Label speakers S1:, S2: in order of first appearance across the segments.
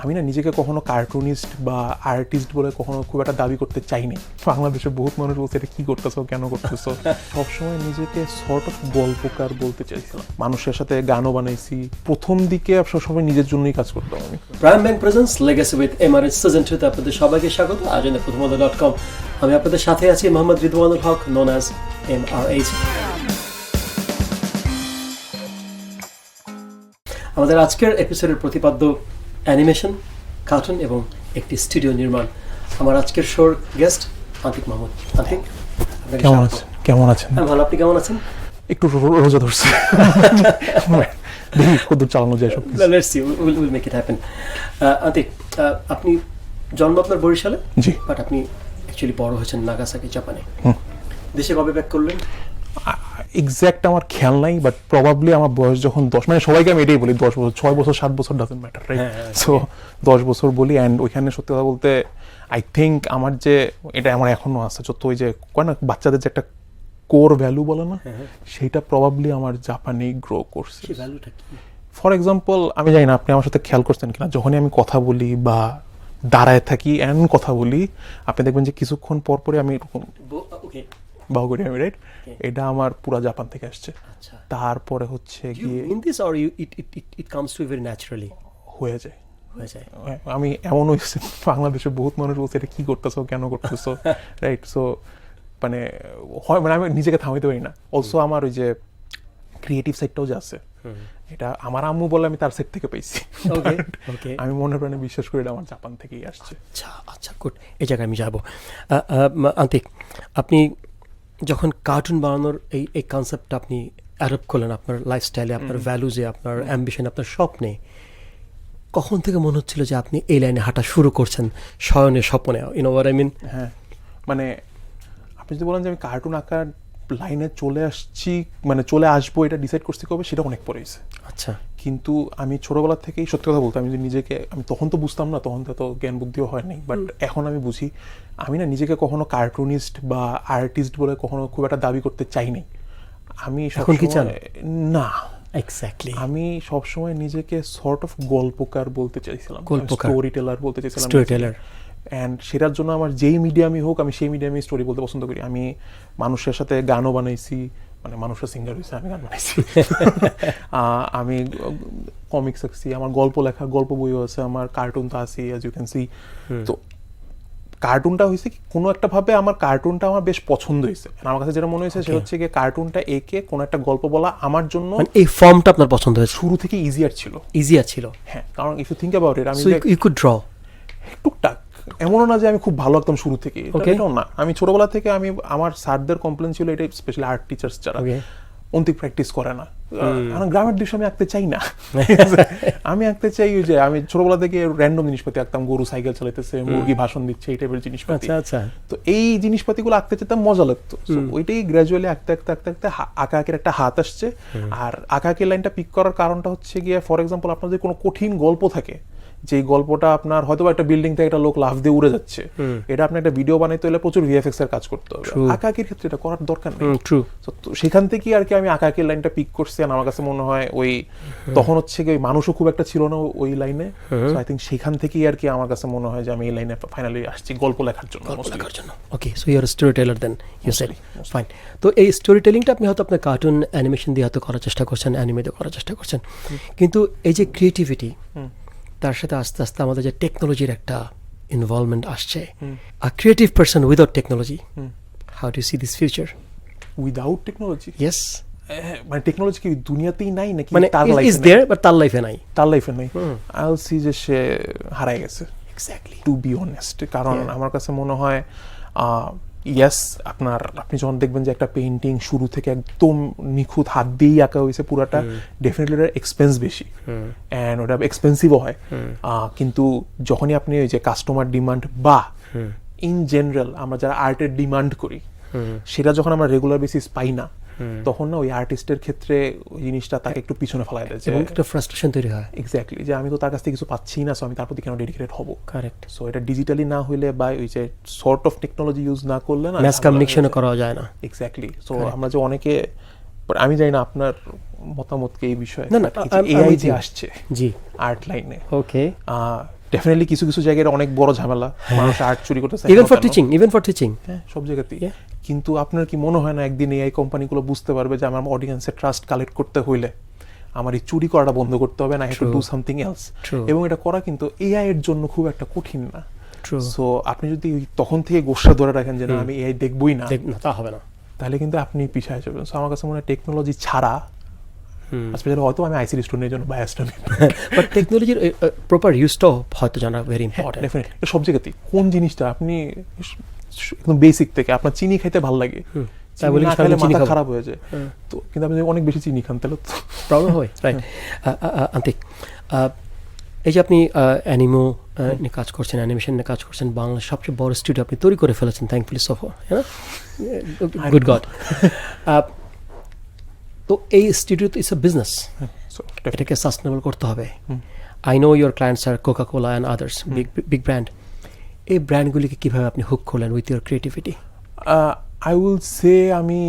S1: আমি না নিজেকে কখনো কার্টুনিস্ট বা আর্টিস্ট বলে কখনো খুব একটা দাবি করতে চাইনি। বাংলাদেশে বহুত মানুষ বলছে এটা কি করতেছো, কেন করতেছো। সবসময় নিজেকে সর্ট অফ গল্পকার বলতে চাইছিলাম। মানুষের সাথে গানও বানাইছি। প্রথম দিকে সবসময় নিজের জন্যই কাজ করতাম আমি।
S2: Prime bank presence legacy with Mrs season 2 তে আপনাদের সবাইকে স্বাগত। আয়োজনে প্রথমআলো.com। আমি আপনাদের সাথে আছি মোহাম্মদ রিদওয়ানুল হক, নোন অ্যাজ MRH। আমাদের আজকের এপিসোডের প্রতিপাদ্য অ্যানিমেশন, কার্টুন এবং একটি স্টুডিও নির্মাণ। আমার আজকের শোর গেস্ট আন্তিক মাহমুদ। আন্তিক,
S1: কেমন আছেন?
S2: আমি ভালো, আপনি কেমন আছেন?
S1: একটু রোজা ধরছে, দেখি কতদূর চালানো যায় সব।
S2: Let's see, will make it happen. Antik, আপনি জন্ম আপনার বরিশালে,
S1: জি,
S2: বাট আপনি অ্যাকচুয়ালি বড় হয়েছেন নাগাসাকি, জাপানে। দেশে কবে ব্যাক করলেন?
S1: এক্স্যাক্ট আমার খেয়াল নাই, বাট প্রবাবলি আমার বয়স যখন 10, মানে সবাইকে আমি এটাই বলি 10 বছর, 6 বছর 7 বছর ডাজন্ট ম্যাটার, রাইট? সো 10 বছর বলি। অ্যান্ড ওইখানে সত্যি কথা বলতে আই থিঙ্ক আমার যে এটা আমার এখনো আছে, যত ওই যে কয় না বাচ্চাদের যে একটা কোর ভ্যালু বলে না, সেইটা প্রবাবলি আমার জাপানে গ্রো করছে।
S2: সেই ভ্যালুটা কি?
S1: ফর এক্সাম্পল, আমি জানি না আপনি আমার সাথে খেয়াল করছেন কিনা, যখনই আমি কথা বলি বা দাঁড়ায় থাকি অ্যান্ড কথা বলি, আপনি দেখবেন যে কিছুক্ষণ পর পরে আমি এরকম বাহু করি আমি, রাইট? এটা আমার পুরা জাপান থেকে আসছে। তারপরে হচ্ছে গিয়ে
S2: it comes to very naturally
S1: হয়ে যায়। আমি এমন হয়েছে, বাংলাদেশে বহুত মানুষ বলছে এটা কি করতেছো, কেন করতেছো, রাইট? সো মানে হয়, মানে আমি নিজেকে থামাইতে পারি না। অলসো আমার ওই যে ক্রিয়েটিভ সাইডটাও যে আছে, এটা আমার আম্মু বলে আমি তার সাইড থেকে পেয়েছি। আমি মনে প্রাণে বিশ্বাস করি এটা আমার জাপান থেকেই আসছে।
S2: আচ্ছা, গুড। এই জায়গায় আমি যাবো। আন্তিক, আপনি যখন কার্টুন বানানোর এই কনসেপ্টটা আপনি অ্যাডপ্ট করলেন আপনার লাইফস্টাইলে, আপনার ভ্যালুজে, আপনার অ্যাম্বিশনে, আপনার স্বপ্নে, কখন থেকে মনে হচ্ছিল যে আপনি এই লাইনে হাঁটা শুরু করছেন, শয়নে স্বপ্নে? You know what I mean?
S1: হ্যাঁ, মানে আপনি যদি বলেন যে আমি কার্টুন আঁকার লাইনে চলে আসছি, মানে চলে আসবো, এটা ডিসাইড করছি কবে, সেটা অনেক পরে হয়েছে।
S2: আচ্ছা।
S1: কিন্তু আমি ছোটবেলা থেকেই সত্যি কথা বলতে, আমি যে নিজেকে, আমি তখন তো বুঝতাম না, তখন তো জ্ঞান বুদ্ধিও হয় নাই, বাট এখন আমি বুঝি। আমি না নিজেকে কখনো কার্টুনিস্ট বা আর্টিস্ট বলে কখনো খুব একটা দাবি করতে চাইনি। আমি
S2: এখন কি চান?
S1: না,
S2: এক্স্যাক্টলি,
S1: আমি সবসময় নিজেকে সর্ট অফ গল্পকার বলতে চাইছিলাম, স্টোরি টেলার বলতে চাইছিলাম,
S2: স্টোরি টেলার।
S1: অ্যান্ড সেটার জন্য আমার যেই মিডিয়ামই হোক, আমি সেই মিডিয়ামে স্টোরি বলতে পছন্দ করি। আমি মানুষের সাথে গানও বানাইছি, মানে মানুষের সিঙ্গার হয়েছে, আমি গান বানাইছি। আমি কমিক্স আঁকছি, আমার গল্প লেখা, গল্প বইও আছে, আমার কার্টুন তো আছি, অ্যাজ ইউ ক্যান সি। তো কার্টুনটা হয়েছে কি, কোনো একটা ভাবে আমার কার্টুনটা আমার বেশ পছন্দ হয়েছে। আমার কাছে যেটা মনে হয়েছে সেটা হচ্ছে কি, কার্টুনটা এঁকে কোনো একটা গল্প বলা আমার জন্য,
S2: এই ফর্মটা আপনার পছন্দ হয়েছে?
S1: শুরু থেকে ইজিয়ার ছিল। হ্যাঁ, কারণ if you think about it, আমি
S2: ইউ কুড ড্র
S1: টুকটাক, এমনও না যে আমি খুব ভালো একদম শুরু থেকে, এটাও না। আমি ছোটবেলা থেকে, আমি আমার স্যারদের কমপ্লেন ছিল এটা, স্পেশালি আর্ট টিচার্স যারা, অন্তিক প্র্যাকটিস করে না। গ্রামের দৃশ্য আমি আঁকতে চাই না। আমি আঁকতে চাই ওই যে, আমি ছোটবেলা থেকে র্যান্ডম জিনিসপাতি আঁকতাম, গরু সাইকেল চালাইতেছে, মুরগি ভাষণ দিচ্ছে, এই টাইপের জিনিসপাতি।
S2: আচ্ছা।
S1: তো এই জিনিসপাতিগুলো আঁকতে চাইতাম, মজা লাগতো। ওইটাই গ্র্যাজুয়ালি আঁকতে আঁকাআঁকির একটা হাত আসছে। আর আঁকাআঁকির লাইনটা পিক করার কারণটা হচ্ছে গিয়ে, ফর এক্সাম্পল, আপনার যদি কোনো কঠিন গল্প থাকে, যে গল্পটা আপনার হয়তো একটা বিল্ডিং থেকে একটা লোক লাফ দিয়ে উড়ে যাচ্ছে, এটা আপনি একটা ভিডিও বানাইতে হলে প্রচুর ভিএফএক্স এর কাজ করতে হবে। আঁকাআঁকির ক্ষেত্রে এটা করার দরকার নেই। তো সেখান থেকে আর কি আমি আঁকাআঁকির লাইনটা পিক করছি। আর আমার কাছে মনে হয় ওই তখন হচ্ছে কি, মানুষও খুব একটা ছিল না ওই লাইনে। সো আই থিঙ্ক সেখান থেকেই আর কি আমার কাছে মনে হয় যে আমি এই লাইনে ফাইনালি আসছি গল্প লেখার জন্য।
S2: Okay, so you are story teller then, you said, fine. তো এই স্টোরি টেলিংটা আপনি হয়তো আপনার কার্টুন অ্যানিমেশন দিয়ে হয়তো করার চেষ্টা করছেন, অ্যানিমেতে করার চেষ্টা করছেন, কিন্তু এই যে ক্রিয়েটিভিটি, তার সাথে আস্তে আস্তে আমাদের যে টেকনোলজির একটা ইনভলভমেন্ট আসছে, a creative person without technology, how do you see this future?
S1: Without technology?
S2: Yes,
S1: মানে টেকনোলজি কি দুনিয়াতেই নাই নাকি?
S2: মানে ইজ देयर বাট তার লাইফে নাই।
S1: আই উইল সি যে সে হারায় গেছে, এক্স্যাক্টলি, টু বি অনেস্ট। কারণ আমার কাছে মনে হয় ইয়েস, আপনি যখন দেখবেন যে একটা পেইন্টিং শুরু থেকে একদম নিখুঁত হাত দিয়েই আঁকা হয়েছে পুরাটা, ডেফিনেটলি ওটার এক্সপেন্স বেশি, অ্যান্ড ওটা এক্সপেন্সিভও হয়। কিন্তু যখনই আপনি ওই যে কাস্টমার ডিমান্ড বা ইন জেনারেল আমরা যারা আর্টের ডিমান্ড করি, সেটা যখন আমরা রেগুলার বেসিস পাই না, তখন না ওই আর্টিস্টের ক্ষেত্রে ওই জিনিসটা তাকে একটু পিছনে ফেলায় দেয়,
S2: এবং একটা ফ্রাস্ট্রেশন তৈরি হয়।
S1: এক্স্যাক্টলি, যে আমি তো তার কাছ থেকে কিছু পাচ্ছি না, সো আমি তার প্রতি কেন ডেডিকেটেড হব? কারেক্ট। সো এটা ডিজিটালি না হইলে বা ওই যে সর্ট অফ টেকনোলজি ইউজ না করলে না,
S2: ম্যাস কমিউনিকেশনও করা যায় না।
S1: এক্স্যাক্টলি। সো আমরা যে অনেকে, আমি জানি না আপনার মতামত কি এই বিষয়ে।
S2: না,
S1: এআই যে আসছে
S2: জি
S1: আর্ট লাইনে,
S2: ওকে,
S1: ডেফিনেটলি কিছু কিছু জায়গায় অনেক বড় ঝামেলা, মানুষ আর্ট চুরি করতেছে
S2: ইভেন ফর টিচিং
S1: হ্যাঁ সব জায়গাতেই। কিন্তু আপনার কি মনে হয় না একদিন এই কোম্পানিগুলো বুঝতে পারবে যে আমার অডিয়েন্সের ট্রাস্ট কালেক্ট করতে হইলে আমার এই চুরি করাটা বন্ধ করতে হবে, না have to do something else. এবং এটা করা কিন্তু এআই এর জন্য খুব একটা কঠিন না। সো আপনি যদি তখন থেকে গোসা ধরে রাখেন যে না আমি এআই দেখবই না,
S2: তা হবে না,
S1: তাহলে কিন্তু আপনি পিছায় যাবেন। সো আমার কাছে মনে হয় টেকনোলজি ছাড়া, স্পেশালি হয়তো আমি আইসিটি স্টুডেন্টের জন্য বায়াসড আমি,
S2: বাট টেকনোলজির প্রপার ইউজটাও হয়তো জানা ভেরি ইম্পর্টেন্ট।
S1: ডেফিনেটলি সব জায়গাতেই কোন জিনিসটা আপনি একদম বেসিক থেকে আপনার চিনি খাইতে ভালো লাগে, চিনি না খেলে মাথা খারাপ হয়ে যায়, তো কিন্তু আপনি যদি অনেক বেশি চিনি খান তাহলে তো
S2: প্রবলেম হয়, রাইট? আন্তিক, এই যে আপনি অ্যানিমো নিয়ে কাজ করছেন, অ্যানিমেশন নিয়ে কাজ করছেন, বাংলার সবচেয়ে বড় স্টুডিও আপনি তৈরি করে ফেলেছেন, থ্যাঙ্কফুলি সো ফার, হ্যাঁ, গুড গড। তো এই স্টুডিও তো ইটস এ বিজনেস, এটাকে সাস্টেনেবল করতে হবে। I know your clients are Coca Cola and others, big brand. এই ব্র্যান্ডগুলিকে কীভাবে আপনি হুক করলেন with your creativity?
S1: I will say আমি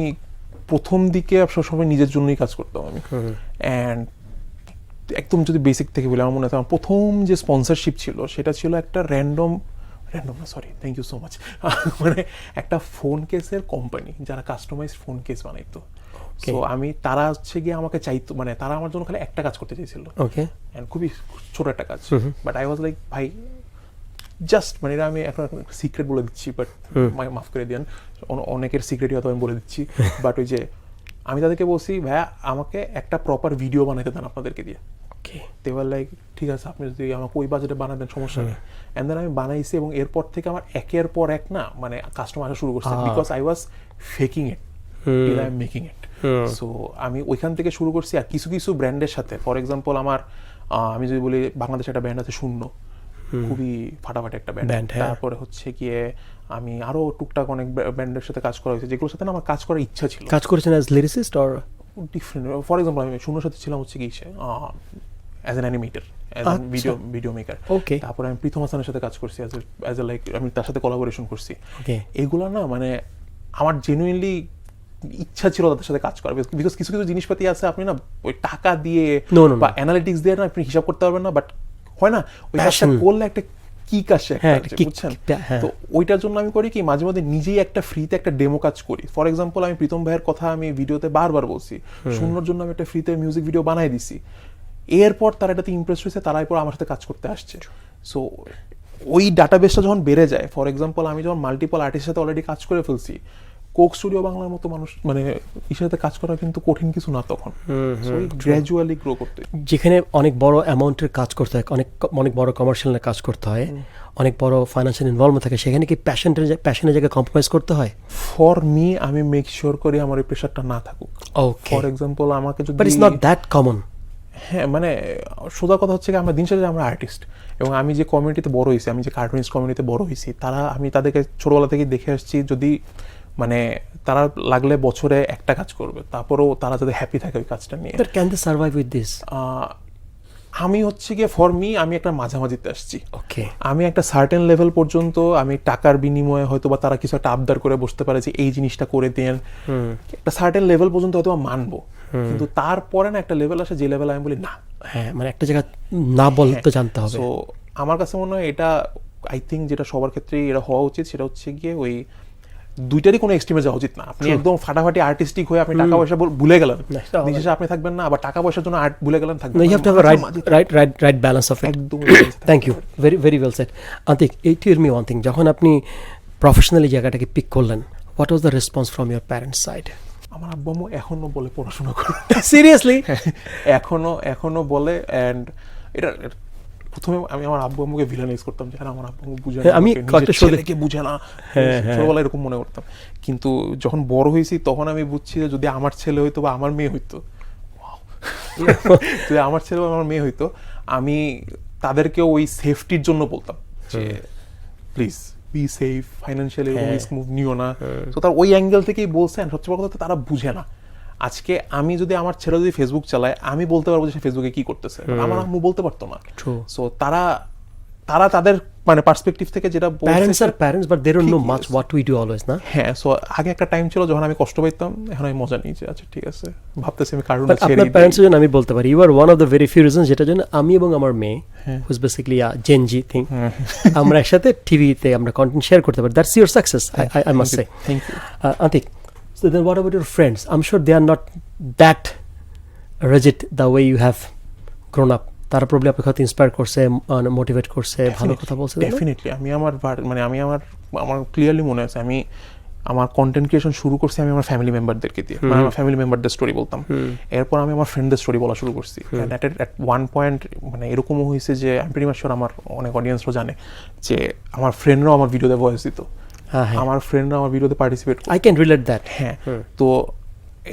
S1: প্রথম দিকে সবসময় নিজের জন্যই কাজ করতাম আমি, অ্যান্ড একদম যদি বেসিক থেকে বলি আমার মনে হয় আমার প্রথম যে স্পন্সরশিপ ছিল সেটা ছিল একটা র্যান্ডম না sorry thank you so much, মানে একটা ফোন কেসের কোম্পানি যারা কাস্টমাইজড ফোন কেস বানাইতো। সো আমি তারা হচ্ছে গিয়ে আমাকে চাইতো, মানে তারা আমার জন্য খালি একটা কাজ করতে চাইছিল,
S2: ওকে,
S1: অ্যান্ড খুবই ছোট একটা কাজ, বাট আই ওয়াজ লাইক ভাই জাস্ট, মানে এটা আমি এখন সিক্রেট বলে দিচ্ছি, বাট মাফ করে দিন, অনেকের সিক্রেটই হয়তো আমি বলে দিচ্ছি, বাট ওই যে আমি তাদেরকে বলছি ভাইয়া আমাকে একটা প্রপার ভিডিও বানাইতে দেন আপনাদেরকে দিয়ে। দেওয়ার লাইক ঠিক আছে আপনি যদি আমাকে ওই বাজেটে বানাবেন সমস্যা নেই। অ্যান্ড দেন আমি বানাইছি এবং এরপর থেকে আমার একের পর এক না মানে কাস্টমার আসা শুরু করছে, because I was faking it till I am making it. So আমি ওইখান থেকে শুরু করছি। আর কিছু কিছু ব্র্যান্ডের সাথে, ফর এক্সাম্পল আমার আমি যদি বলি বাংলাদেশে একটা ব্র্যান্ড আছে শূন্য, খুবই ফাটাফাটি একটা ব্র্যান্ড। তারপরে হচ্ছে গিয়ে আমি আরো টুকটাক অনেক ব্র্যান্ডের সাথে কাজ করা হয়েছে যেগুলোর সাথে আমার কাজ করার ইচ্ছা ছিল।
S2: কাজ করেছেন as lyricist or
S1: different? For example আমি শূন্যর সাথে ছিলাম হচ্ছে কি as an animator, as an video maker.
S2: Okay,
S1: তারপরে আমি প্রীতম হাসানের সাথে কাজ করছি অ্যাজ এ লাইক আমি তার সাথে কোলাবোরেশন করছি। এগুলো না মানে আমার জেনুইনলি ইচ্ছা ছিল তাদের সাথে কাজ করার, বিকজ কিছু কিছু জিনিসপাতি আছে আপনি না ওই টাকা দিয়ে বা অ্যানালিটিক্স দিয়ে না আপনি হিসাব করতে পারবেন না, বাট হয় না ওই কাজটা করলে একটা কিক আসে, বুঝছেন? তো ওইটার জন্য আমি করি কি মাঝে মধ্যে নিজেই একটা ফ্রিতে একটা ডেমো কাজ করি। ফর এক্সাম্পল আমি প্রীতম ভাইয়ের কথা আমি ভিডিওতে বারবার বলছি, শূন্যর জন্য আমি একটা ফ্রিতে মিউজিক ভিডিও বানাই দিছি। এরপর তারা এটাতে ইমপ্রেস হয়েছে, তারা এরপর আমার সাথে কাজ করতে আসছে। সো ওই ডাটাবেসটা যখন বেড়ে যায়, ফর এক্সাম্পল আমি যখন মাল্টিপল আর্টিস্টের সাথে অলরেডি কাজ করে ফেলছি, কোক স্টুডিও বাংলার মতো মানুষ মানে এর সাথে কাজ করা কিন্তু কঠিন কিছু না তখন। গ্র্যাজুয়ালি গ্রো করতে,
S2: যেখানে অনেক বড় অ্যামাউন্টের কাজ করতে হয়, অনেক বড় কমার্শিয়াল কাজ করতে হয়, অনেক বড় ফাইন্যান্সিয়াল ইনভলভমেন্ট থাকে, সেখানে কি প্যাশনের জায়গায় কম্প্রোমাইজ করতে হয়?
S1: ফর মি আমি মেক শিওর করি আমার এই প্রেশারটা না থাকুক।
S2: ওকে,
S1: ফর এক্সাম্পল আমাকে যদি,
S2: but it's not that common.
S1: হ্যাঁ মানে সোজা কথা হচ্ছে কি আমরা দিন শেষে আমরা আর্টিস্ট, এবং আমি যে কমিউনিটিতে বড় হয়েছি, আমি যে কার্টুনিস্ট কমিউনিটিতে বড় হয়েছি, তারা আমি তাদেরকে ছোটবেলা থেকে দেখে আসছি, যদি মানে তারা লাগলে বছরে একটা কাজ করবে, তারপরেও তারা যাতে হ্যাপি থাকে ওই কাজটা নিয়ে।
S2: Can they survive with this?
S1: আমি হচ্ছে গিয়ে ফর মি আমি একটা মাঝামাঝিতে আসছি।
S2: ওকে,
S1: আমি একটা সার্টেন লেভেল পর্যন্ত আমি টাকার বিনিময়ে হয়তো বা তারা কিছু একটা আবদার করে বসতে পারে যে এই জিনিসটা করে দেন, একটা সার্টেন লেভেল পর্যন্ত হয়তো মানবো, কিন্তু তারপরে না একটা লেভেল আসে যে লেভেল আমি বলি না,
S2: হ্যাঁ মানে একটা জায়গা না বলতে জানতে হবে।
S1: তো আমার কাছে মনে হয় এটা আই থিঙ্ক যেটা সবার ক্ষেত্রেই এটা হওয়া উচিত, সেটা হচ্ছে গিয়ে ওই দুইটারই কোনো এক্সট্রিমে যাওয়া উচিত না। আপনি একদম ফাটাফাটি আর্টিস্টিক হয়ে আপনি টাকা পয়সা ভুলে গেলেন, বিশেষে আপনি থাকবেন না, আবার টাকা পয়সার জন্য আর্ট ভুলে গেলেন, থাকবেন।
S2: You have to have a right balance of it.
S1: একদম।
S2: Thank you, very well said. Antik, tell me one thing, যখন আপনি প্রফেশনালি জায়গাটাকে পিক করলেন, what was the response from your parents side?
S1: আমার আব্বু আম্মু এখনো বলে পড়াশোনা করে,
S2: সিরিয়াসলি?
S1: এখনো বলে। অ্যান্ড এটা প্রথমে আমি আমার আব্বু আম্মুকে ভিলেনাইজ করতাম যে আমার আব্বু আম্মু বুঝে না,
S2: আমি
S1: ছেলেকে বুঝে না, ছোটবেলায় এরকম মনে করতাম। কিন্তু যখন বড় হয়েছি তখন আমি বুঝছি যে যদি আমার ছেলে হইতো বা আমার মেয়ে হইতো, যদি আমার ছেলে বা আমার মেয়ে হইতো, আমি তাদেরকে ওই সেফটির জন্য বলতাম যে please be safe, financially risk move নিও না। তো তার ওই অ্যাঙ্গেল থেকেই বলছেন। সবচেয়ে বড় কথা তারা বুঝে না। আজকে আমি যদি আমার ছেলে যদি ফেসবুক চালায়, আমি বলতে পারবো যে সে ফেসবুকে কি করতেছে, আমার আম্মু বলতে পারতো না। সো তারা তারা তাদের মানে পার্সপেক্টিভ থেকে যেটা
S2: প্যারেন্টস
S1: বলছে
S2: আর parents but they don't know
S1: ঠিকই
S2: মাচ
S1: আছে।
S2: হোয়াট উই ডু অলওয়েজ না।
S1: হ্যাঁ, সো আগে একটা টাইম ছিল যখন আমি কষ্ট পাইতাম, এখন আমি মজা নিয়েছি, আচ্ছা ঠিক আছে, ভাবতেছি আমি কার্টুনটা
S2: বাট
S1: ছেড়ে
S2: আপনার
S1: দিই।
S2: প্যারেন্টসের জন্য আমি বলতে পারি you are one of the very few reasons যেটার জন্য আমি এবং আমার মেয়ে
S1: হ্যাঁ।
S2: হুইজ বেসিক্যালি জেনজি থিং আমরা একসাথে টিভিতে আমরা কন্টেন্ট শেয়ার করতে পারি। That's your success I must say.
S1: Thank you.
S2: Antik, so then what about your friends? I'm sure they are not that rigid the way you have grown up. তারা problem আপনাকে হয়তো inspire করছে, motivate করছে, ভালো কথা বলছে।
S1: Definitely আমি আমার ক্লিয়ারলি মনে আছে আমি আমার কন্টেন্ট ক্রিয়েশন শুরু করছি আমি আমার ফ্যামিলি মেম্বারদেরকে দিয়ে, মানে আমার ফ্যামিলি মেম্বারদের স্টোরি বলতাম, এরপর আমি আমার ফ্রেন্ডদের স্টোরি বলা শুরু করছি। অ্যাট ওয়ান পয়েন্ট মানে এরকমও হয়েছে যে আমি প্রিটি মাচ শিওর আমার অনেক অডিয়েন্সরাও জানে যে আমার ফ্রেন্ডরাও আমার ভিডিওতে ভয়েস দিত, আমার ফ্রেন্ডরা আমার ভিডিওতে participate.
S2: I can relate that.
S1: হ্যাঁ, তো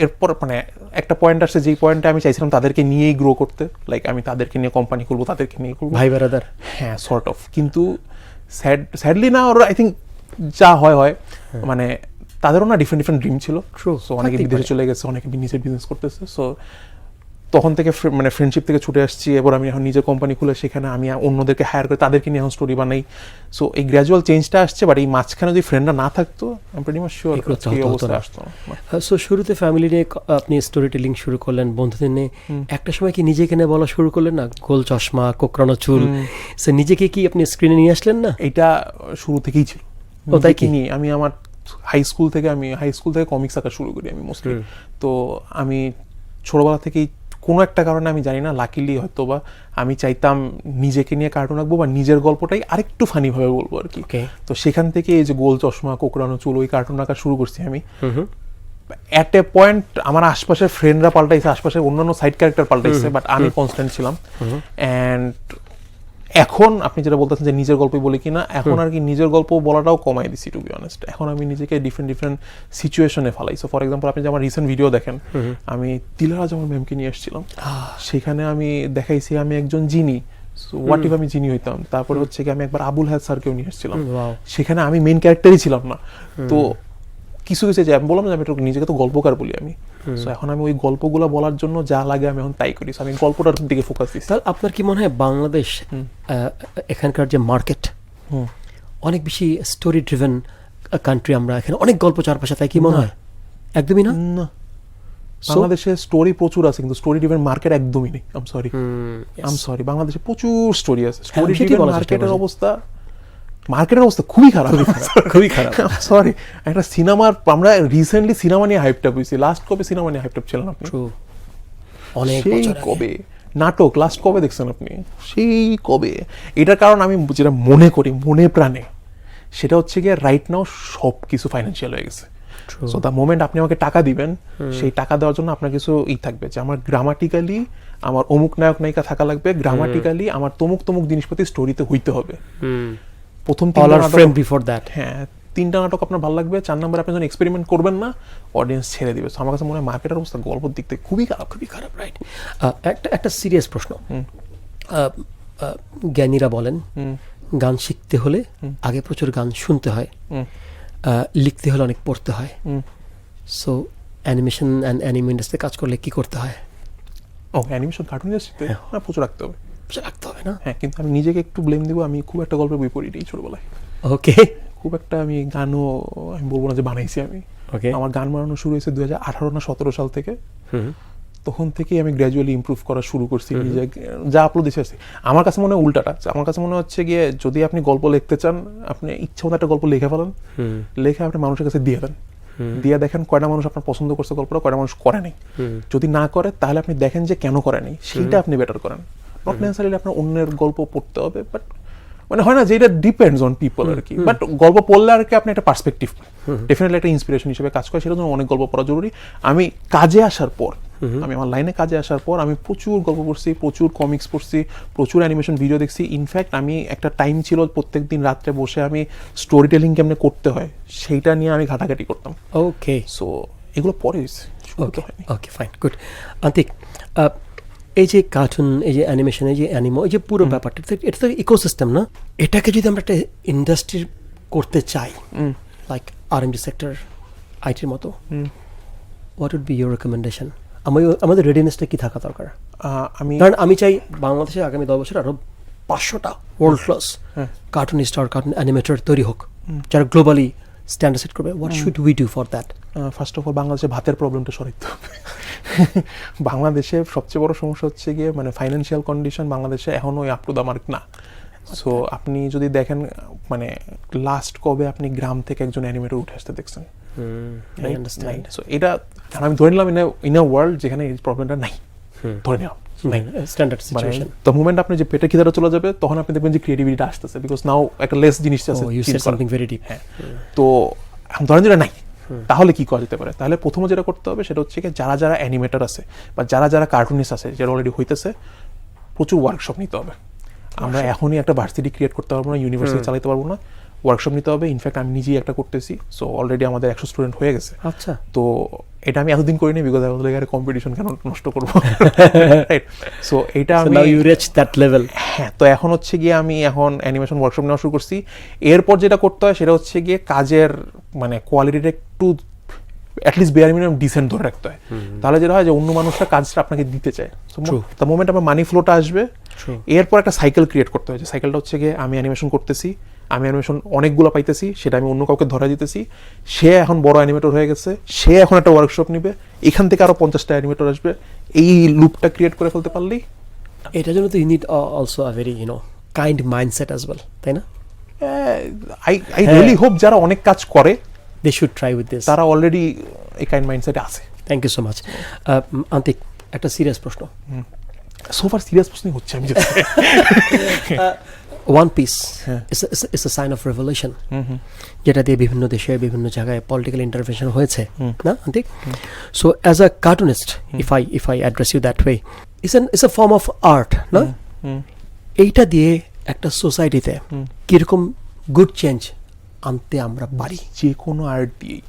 S1: এরপর মানে একটা পয়েন্ট আসছে যেই পয়েন্টে আমি চাইছিলাম তাদেরকে নিয়েই গ্রো করতে, লাইক আমি তাদেরকে নিয়ে কোম্পানি খুলবো, তাদেরকে নিয়ে খুলবো,
S2: ভাই ব্রাদার।
S1: হ্যাঁ সর্ট অফ। কিন্তু স্যাডলি না, ওরা আই থিঙ্ক যা হয় মানে তাদেরও না ডিফারেন্ট ড্রিম ছিল। সো অনেকে বিদেশে চলে গেছে, অনেকে নিজের বিজনেস করতেছে। সো তখন থেকে মানে ফ্রেন্ডশিপ থেকে ছুটে আসছি, এবার আমি এখন নিজের কোম্পানি খুলে সেখানে আমি অন্যদেরকে হায়ার করে তাদেরকে নিয়ে এখন স্টোরি বানাই। সো এই গ্র্যাজুয়াল চেঞ্জটা আসছে, বাট এই মাঝখানে যদি ফ্রেন্ডরা না থাকতো আমি প্রিটি মাচ শিওর এই অবস্থায় আসতো না।
S2: সো শুরুতে ফ্যামিলি নিয়ে আপনি স্টোরি টেলিং শুরু করলেন, বন্ধুদের নিয়ে একটা সময় কি নিজেকে নিয়ে বলা শুরু করলেন না? গোল চশমা, কোকড়ানো চুল, সে নিজেকে কি আপনি স্ক্রিনে নিয়ে আসলেন না?
S1: এটা শুরু থেকেই ছিল।
S2: ও তাই কি?
S1: নিয়ে আমি আমার হাই স্কুল থেকে কমিক্স আঁকা শুরু করি আমি মোস্টলি। তো আমি ছোটবেলা থেকেই কোনো একটা কারণে আমি জানি না, লাকিলি হয়তো বা আমি চাইতাম নিজেকে নিয়ে কার্টুন আঁকবো বা নিজের গল্পটাই আরেকটু ফানিভাবে বলবো আর কি। তো সেখান থেকে এই যে গোল চশমা, কোকড়ানো চুল, ওই কার্টুন আঁকা শুরু করছি আমি। অ্যাট এ পয়েন্ট আমার আশপাশের ফ্রেন্ডরা পাল্টাইছে, আশপাশের অন্যান্য সাইড ক্যারেক্টার পাল্টাইছে, বাট আমি কনস্ট্যান্ট ছিলাম। অ্যান্ড এখন আপনি যেটা বলতেছেন যে নিজের গল্পই বলি কিনা, এখন আর কি নিজের গল্প বলাটাও কমাই দিছি টু বি অনেস্ট। এখন আমি নিজেকে ডিফারেন্ট সিচুয়েশনে ফেলাই। সো ফর এক্সাম্পল আপনি যে আমার রিসেন্ট ভিডিও দেখেন, আমি তিলারাজ আমার ম্যামকে নিয়ে এসেছিলাম, সেখানে আমি দেখাইছি আমি একজন জিনি। হোয়াট ইফ আমি জিনি হইতাম। তারপরে হচ্ছে কি আমি একবার আবুল হায়াত স্যারকেও নিয়ে এসেছিলাম, সেখানে আমি মেইন ক্যারেক্টারই ছিলাম না। তো কিছু যে আমি বললাম যে আমি নিজেকে তো গল্পকার বলি আমি। সো এখন আমি ওই গল্পগুলো বলার জন্য যা লাগে আমি এখন তাই করি। আমি গল্পটার দিকে ফোকাস দিচ্ছি।
S2: তাহলে আপনার কি মনে হয় বাংলাদেশ এখানকার যে মার্কেট অনেক বেশি স্টোরি ড্রিভেন কান্ট্রি, আমরা এখানে অনেক গল্প চারপাশে, তাই কি মনে হয়? একদমই না।
S1: বাংলাদেশে স্টোরি প্রচুর আছে, কিন্তু স্টোরি ড্রিভেন মার্কেট একদমই নেই। আই এম সরি, বাংলাদেশে প্রচুর স্টোরি আছে, স্টোরি ড্রিভেন মার্কেটের অবস্থা খুবই খারাপ,
S2: খুবই খারাপ।
S1: সরি, একটা সিনেমার আমরা রিসেন্টলি সিনেমা নিয়ে হাইপটাপ হইছি। লাস্ট কবে সিনেমা নিয়ে হাইপটাপ ছিলেন আপনি?
S2: অনেক
S1: সেই কবে নাটক লাস্ট কবে দেখছেন আপনি? সেই কবে। এটার কারণ আমি যেটা মনে করি মনে প্রাণে, সেটা হচ্ছে গিয়ে রাইট নাও সব কিছু ফাইন্যান্সিয়াল হয়ে গেছে। সো দ্য মোমেন্ট আপনি আমাকে টাকা দিবেন, সেই টাকা দেওয়ার জন্য আপনার কিছু থাকবে যে আমার গ্রামাটিক্যালি আমার অমুক নায়ক নায়িকা থাকা লাগবে, গ্রামাটিক্যালি আমার তমুক জিনিসপাতি স্টোরিতে হইতে হবে। প্রথম তিনটা নাটক আপনার ভালো লাগবে, 4 নম্বরে আপনি যখন এক্সপেরিমেন্ট করবেন না, অডিয়েন্স ছেড়ে দিবে। আমার কাছে মনে হয় মার্কেটের অবস্থা গল্পের দিক থেকে খুবই খারাপ। রাইট।
S2: একটা সিরিয়াস প্রশ্ন, জ্ঞানীরা বলেন গান শিখতে হলে আগে প্রচুর গান শুনতে হয়, লিখতে হলে অনেক পড়তে হয়। সো অ্যানিমেশন অ্যান্ড অ্যানিমে ইন্ডাস্ট্রিতে কাজ করলে কি করতে হয়?
S1: অ্যানিমেশন কার্টুন ইন্ডাস্ট্রিতে প্রচুর রাখতে হবে না? হ্যাঁ, কিন্তু আমি নিজেকে একটু ব্লেম দিব, আমি খুব একটা গল্পের বই পড়ি এই ছোটবেলায়।
S2: ওকে।
S1: খুব একটা আমি গানও আমি বলবো না যে বানাইছি আমি। আমার গান বানানো শুরু হয়েছে 2018 না 17 সাল থেকে। তখন থেকেই আমি গ্র্যাজুয়ালি ইমপ্রুভ করা শুরু করছি নিজে যা আপলোড দিয়েছি। আমার কাছে মনে হয় উল্টাটা, আমার কাছে মনে হচ্ছে গিয়ে যদি আপনি গল্প লিখতে চান, আপনি ইচ্ছা মতো একটা গল্প লিখে ফেলেন, লিখে আপনি মানুষের কাছে দিয়ে দেন, দিয়ে দেখেন কয়টা মানুষ আপনার পছন্দ করছে গল্পটা, কয়টা মানুষ করে নাই। যদি না করে তাহলে আপনি দেখেন যে কেন করে নাই, সেইটা আপনি বেটার করেন। নট নেসেসারিলি আপনার অন্যের গল্প পড়তে হবে, বাট মানে হয় না যে এটা ডিপেন্ডস অন পিপল আর কি। বাট গল্প পড়লে আর কি আপনি একটা পার্সপেক্টিভ ডেফিনেটলি একটা ইন্সপিরেশন হিসেবে কাজ করে, সেটা জন্য অনেক গল্প পড়া জরুরি। আমি কাজে আসার পর, আমি আমার লাইনে কাজে আসার পর আমি প্রচুর গল্প পড়ছি, প্রচুর কমিক্স পড়ছি, প্রচুর অ্যানিমেশন ভিডিও দেখছি। ইনফ্যাক্ট আমি একটা টাইম ছিল প্রত্যেক দিন রাত্রে বসে আমি স্টোরি টেলিং কেমনে করতে হয় সেইটা নিয়ে আমি ঘাটাঘাটি করতাম।
S2: ওকে।
S1: সো এগুলো পরে
S2: ওকে ফাইন, গুড। আন্তিক, এই যে কার্টুন, এই যে অ্যানিমেশন, এই যে অ্যানিমো, এই যে পুরো ব্যাপারটা, এটা তো ইকোসিস্টেম না? এটাকে যদি আমরা একটা ইন্ডাস্ট্রি করতে চাই, লাইক R&D সেক্টর, আইটির মতো, what would be your recommendation? আমাদের রেডিনেসটা কি থাকা দরকার? কারণ আমি চাই বাংলাদেশে আগামী 10 বছর আরো 500টা ওয়ার্ল্ড ক্লাস কার্টুনিস্ট আর কার্টুন অ্যানিমেটর তৈরি হোক যারা গ্লোবালি স্ট্যান্ডার্ড সেট করবে, what should we do for that?
S1: First of all বাংলাদেশে ভাতের প্রবলেমটা সরাইতে হবে। বাংলাদেশে সবচেয়ে বড় সমস্যা হচ্ছে গিয়ে মানে ফাইন্যান্সিয়াল কন্ডিশন বাংলাদেশে এখনো আপ টু দ্য মার্ক না। সো আপনি যদি দেখেন মানে লাস্ট কবে আপনি গ্রাম থেকে একজন অ্যানিমেটর উঠে আসতে দেখছেন?
S2: I understand.
S1: সো এটা আমি ধরে নিলাম ইন আ ওয়ার্ল্ড যেখানে এই প্রবলেমটা নাই, ধরে নিলাম
S2: স্ট্যান্ডার্ড সিচুয়েশন।
S1: দ্য মোমেন্ট আপনি যে পেটের খিদাটা চলে যাবে তখন আপনি দেখবেন যে ক্রিয়েটিভিটিটা আসতেছে, বিকজ নাও একটা লেস জিনিস আছে।
S2: You said something very deep.
S1: হ্যাঁ, তো ধরেন যেটা নাই, তাহলে কি করা যেতে পারে? তাহলে প্রথমে যেটা করতে হবে সেটা হচ্ছে কি যারা যারা অ্যানিমেটর আছে বা যারা যারা কার্টুনিস্ট আছে যারা অলরেডি হইতেছে, প্রচুর ওয়ার্কশপ নিতে হবে। আমরা এখনই একটা ভার্সিটি ক্রিয়েট করতে পারবো না, ইউনিভার্সিটি চালাতে পারবো না, ওয়ার্কশপ নিতে হবে। ইনফ্যাক্ট আমি নিজেই একটা করতেছি, সো অলরেডি আমাদের 100 স্টুডেন্ট হয়ে গেছে।
S2: আচ্ছা,
S1: তো এটা আমি এতদিন করিনি বিকজ আমি ওদের কম্পিটিশন কেন নষ্ট করবো, রাইট? সো এটা আমি
S2: now you reach that level.
S1: হ্যাঁ, তো এখন হচ্ছে গিয়ে আমি এখন অ্যানিমেশন ওয়ার্কশপ নেওয়া শুরু করছি। এরপর যেটা করতে হয় সেটা হচ্ছে গিয়ে কাজের মানে কোয়ালিটিটা একটু অ্যাটলিস্ট বেয়ার মিনিমাম ডিসেন্ট ধরে রাখতে হয়। তাহলে যেটা হয় যে অন্য মানুষরা কাজটা আপনাকে দিতে চায়। দ্য মোমেন্ট আমার মানি ফ্লোটা আসবে, এরপর একটা সাইকেল ক্রিয়েট করতে হয়। যে সাইকেলটা হচ্ছে গিয়ে আমি অ্যানিমেশন করতেছি, আমি অ্যানিমেশন অনেকগুলো পাইতেছি, সেটা আমি অন্য কাউকে ধরা দিতেছি, সে এখন বড় অ্যানিমেটর হয়ে গেছে, সে এখন একটা ওয়ার্কশপ নিবে, এখান থেকে আরো 50টা অ্যানিমেটর আসবে। এই লুপটা ক্রিয়েট করে ফেলতে পারলেই
S2: এটার জন্য তো you need also a very kind mindset as well, তাই না?
S1: আই রিয়েলি হোপ যারা অনেক কাজ করে
S2: they should try with this.
S1: তারা অলরেডি এই কাইন্ড মাইন্ডসেটে আছে।
S2: Thank you so much. Antik, একটা সিরিয়াস প্রশ্ন।
S1: সোফার সিরিয়াস প্রশ্নই হচ্ছে আমি যেটা
S2: One Piece is a sign of revolution, যেটা দিয়ে বিভিন্ন দেশে বিভিন্ন জায়গায় পলিটিক্যাল ইন্টারভেনশন হয়েছে, না Antik? So as a cartoonist, if I address you that way, it's a form of art, না? এইটা দিয়ে একটা সোসাইটিতে কিরকম গুড চেঞ্জ আনতে আমরা পারি?
S1: যে কোনো আর্ট দিয়ে,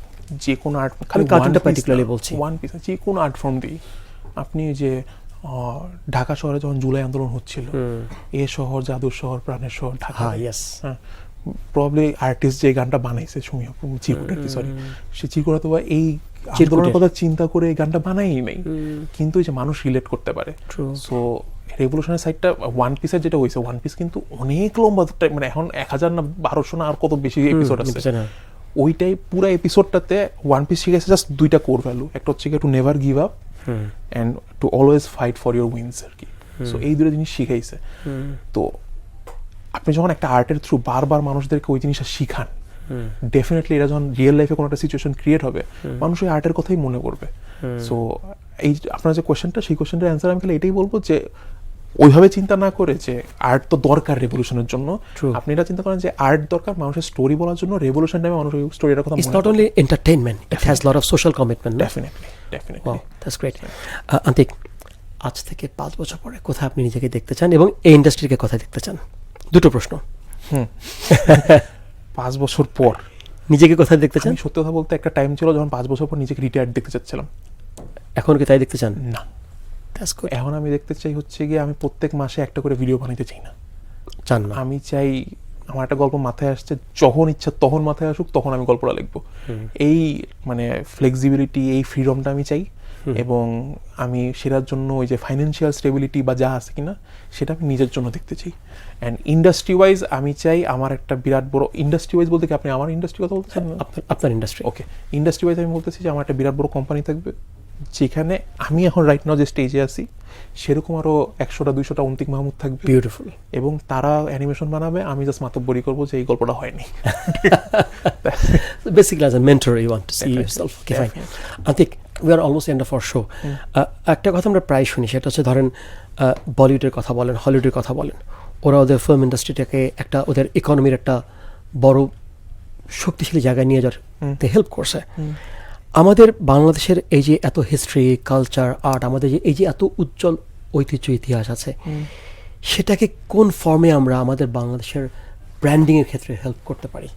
S1: যে কোনো আর্ট,
S2: আমি কার্টুনটা পার্টিকুলারলি বলছি,
S1: ওয়ান পিস, যে কোনো আর্ট ফর্ম দিয়ে। আপনি যে ঢাকা শহরে যখন জুলাই আন্দোলন হচ্ছিল, এ শহর জাদুর শহর প্রাণের শহর ঢাকা, হ্যাঁ, প্রবলি আর্টিস্ট যে গানটা বানাইছে সুমি চিরকুটের, সরি সে চিরকুটা তো এই আন্দোলনের কথা চিন্তা করে এই গানটা বানাই নাই, কিন্তু এই যে মানুষ রিলেট করতে পারে। সো রেভলিউশনের সাইডটা ওয়ান পিসের যেটা হয়েছে, ওয়ান পিস কিন্তু অনেক লম্বা টাইম, মানে এখন 1000 না 1200 না আর কত বেশি এপিসোড আছে। ওইটাই পুরো এপিসোডটাতে ওয়ান পিস শিখেছে জাস্ট দুইটা কোর ভ্যালু, একটা হচ্ছে to never give up and to always fight for your wins আর কি। সো এই দুটো জিনিস শিখাইছে। তো আপনি যখন একটা আর্টের থ্রু বারবার মানুষদেরকে ওই জিনিসটা শিখান, ডেফিনেটলি এটা যখন রিয়েল লাইফে কোনো একটা সিচুয়েশন ক্রিয়েট হবে, মানুষ ওই আর্টের কথাই মনে করবে। সো এই আপনার যে কোয়েশ্চেনটা, সেই কোয়েশ্চেনটার অ্যান্সার আমি খালি এটাই বলবো যে ওইভাবে চিন্তা না করে যে আর্ট তো দরকার রেভলিউশনের জন্য, আপনি এটা চিন্তা করেন যে আর্ট দরকার মানুষের স্টোরি বলার জন্য। রেভলিউশন টাইমে মানুষ ওই স্টোরিটার কথা,
S2: it's not only entertainment, it has lot of social commitment.
S1: Definitely.
S2: Wow, that's great. Antik, আজ থেকে 5 বছর পরে কোথায় আপনি নিজেকে দেখতে চান এবং এই ইন্ডাস্ট্রিকে কোথায় দেখতে চান? দুটো প্রশ্ন।
S1: 5 বছর পর
S2: নিজেকে কোথায় দেখতে চান?
S1: সত্যি কথা বলতে একটা টাইম ছিল যখন 5 বছর পর নিজেকে রিটায়ার্ড দেখতে চাচ্ছিলাম।
S2: এখন কি তাই দেখতে চান?
S1: না, এখন আমি দেখতে চাই হচ্ছে গিয়ে আমি প্রত্যেক মাসে একটা করে ভিডিও বানাইতে চাই না,
S2: চান না? আমি
S1: চাই আমার একটা গল্প মাথায় আসছে, যখন ইচ্ছা তখন মাথায় আসুক, তখন আমি গল্পটা লিখবো। এই মানে ফ্লেক্সিবিলিটি, এই ফ্রিডমটা আমি চাই। এবং আমি সেটার জন্য ওই যে ফাইন্যান্সিয়াল স্টেবিলিটি বা যা আছে কিনা সেটা আমি নিজের জন্য দেখতে চাই। অ্যান্ড ইন্ডাস্ট্রি ওয়াইজ আমি চাই আমার একটা বিরাট বড়, ইন্ডাস্ট্রি ওয়াইজ বলতে কি আপনি আমার ইন্ডাস্ট্রি কথা বলতেছেন?
S2: আপনার ইন্ডাস্ট্রি।
S1: ওকে, ইন্ডাস্ট্রি ওয়াইজ আমি বলতেছি যে আমার একটা বিরাট বড় কোম্পানি থাকবে, যেখানে আমি এখন রাইট নাও যে স্টেজে আছি সেরকম আরো 100টা 200টা অন্তিক মাহমুদ থাকবে,
S2: বিউটিফুল,
S1: এবং তারা অ্যানিমেশন বানাবে, আমি জাস্ট মাতব্বরি করবো যে এই গল্পটা হয়নি।
S2: Basically as a mentor you want to see yourself. Okay, fine. Antik, we are almost end of our show. একটা কথা আমরা প্রায় শুনি, সেটা হচ্ছে ধরেন বলিউডের কথা বলেন, হলিউডের কথা বলেন, ওরা ওদের ফিল্ম ইন্ডাস্ট্রিটাকে একটা ওদের ইকোনমির একটা বড় শক্তিশালী জায়গায় নিয়ে যাওয়াতে হেল্প করছে। আমাদের বাংলাদেশের এই যে এত হিস্ট্রি, কালচার, আর্ট, আমাদের যে এই যে এত উজ্জ্বল ঐতিহ্য, ইতিহাস আছে, সেটাকে কোন ফর্মে আমরা আমাদের বাংলাদেশের ব্র্যান্ডিংয়ের ক্ষেত্রে হেল্প করতে পারি?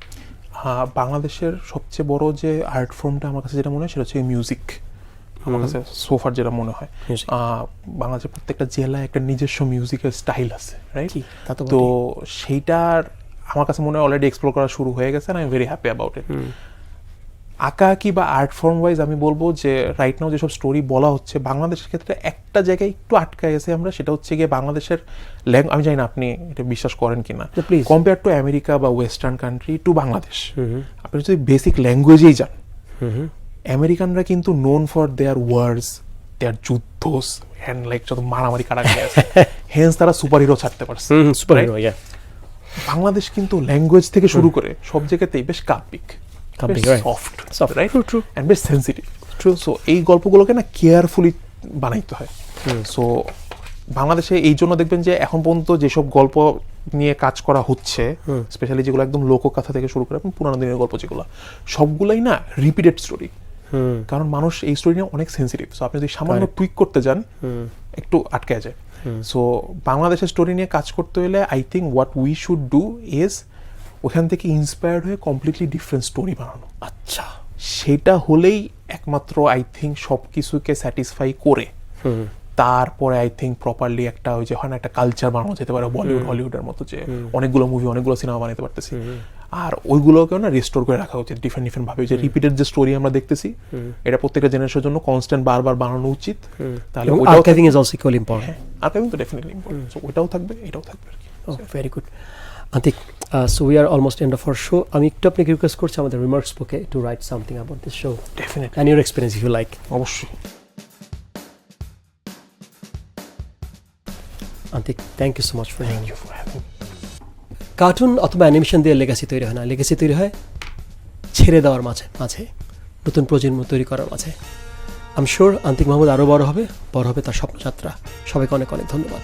S1: বাংলাদেশের সবচেয়ে বড় যে আর্ট ফর্মটা আমার কাছে যেটা মনে হয় সেটা হচ্ছে মিউজিক। আমার কাছে সোফার যেটা মনে হয়, বাংলাদেশের প্রত্যেকটা জেলায় একটা নিজস্ব মিউজিকের স্টাইল আছে, রাইট? তো সেইটার আমার কাছে মনে হয় অলরেডি এক্সপ্লোর করা শুরু হয়ে গেছে, I am very happy about it. আঁকাআঁকি বা আর্ট ফর্ম ওয়াইজ আমি বলবো যে রাইট নাও যেসব স্টোরি বলা হচ্ছে বাংলাদেশের ক্ষেত্রে একটা জায়গায় একটু আটকায় গেছে আমরা, সেটা হচ্ছে গিয়ে বাংলাদেশের আমি জানি না আপনি এটা বিশ্বাস করেন কিনা,
S2: প্লিজ।
S1: কম্পেয়ার টু আমেরিকা বা ওয়েস্টার্ন কান্ট্রি টু বাংলাদেশ, আপনি যদি বেসিক ল্যাঙ্গুয়েজেই যান, আমেরিকানরা কিন্তু নোন ফর দেয়ার ওয়ার্ডস, দেয়ার যুদ্ধ অ্যান্ড লাইক যত মারামারি কাটাকাটি আছে, হেন্স তারা সুপার হিরো ছাড়তে পারছে।
S2: Super
S1: Right?
S2: হিরো, ইয়া।
S1: বাংলাদেশ কিন্তু ল্যাঙ্গুয়েজ থেকে শুরু করে সব জায়গাতেই বেশ কাব্যিক,
S2: কাব্যিক, right.
S1: Soft,
S2: Soft,
S1: right,
S2: true, true.
S1: And বেশ সেন্সিটিভ। সো এই গল্পগুলোকে না কেয়ারফুলি বানাইতে হয়। সো বাংলাদেশে এই জন্য দেখবেন যে এখন পর্যন্ত যেসব গল্প নিয়ে কাজ করা হচ্ছে, স্পেশালি যেগুলো একদম লোককথা থেকে শুরু করে পুরানো দিনের গল্প যেগুলো, সবগুলাই না রিপিটেড স্টোরি। কারণ মানুষ এই স্টোরি নিয়ে অনেক সেন্সিটিভ। সো আপনি যদি সামান্য টুইক করতে যান একটু আটকে যায়। সো বাংলাদেশের স্টোরি নিয়ে কাজ করতে হলে I think what we should do is ওখান থেকে ইন্সপায়ার্ড হয়ে কমপ্লিটলি ডিফারেন্ট স্টোরি বানানো।
S2: আচ্ছা,
S1: সেটা হলেই একমাত্র আই থিঙ্ক সব কিছুকে স্যাটিসফাই করে তারপরে আই থিঙ্ক প্রপারলি একটা ওই যে হয় না একটা কালচার বানানো যেতে পারে বলিউড হলিউডের মতো, যে অনেকগুলো মুভি অনেকগুলো সিনেমা বানাতে পারতেছি। আর ওইগুলোকেও না রিস্টোর করে রাখা উচিত ডিফারেন্ট ডিফারেন্ট ভাবে। যে রিপিটেড যে স্টোরি আমরা দেখতেছি এটা প্রত্যেকটা জেনারেশনের জন্য কনস্ট্যান্ট বারবার বানানো উচিত। তাহলে ওইটাও
S2: archiving is also equally important.
S1: Archiving তো ডেফিনেটলি ইম্পর্টেন্ট। সো ওইটাও থাকবে, এটাও থাকবে আর কি।
S2: Very good Antik. So we are almost end of our show. আমি একটু আপনাকে রিকোয়েস্ট করছি আমাদের রিমার্কস বুকে to write something about this show
S1: definitely,
S2: and your experience if you like.
S1: অবশ্যই।
S2: Antik, thank you so much for
S1: thank you for having.
S2: Cartoon অথবা animation দিয়ে legacy তৈরি হয় না, লেগাসি তৈরি হয় ছেড়ে দেওয়ার মাঝে মাঝে, নতুন প্রজন্ম তৈরি করার মাঝে। আই এম শিওর আন্তিক মাহমুদ আরও বড় হবে তার স্বপ্নযাত্রা। সবাইকে অনেক অনেক ধন্যবাদ।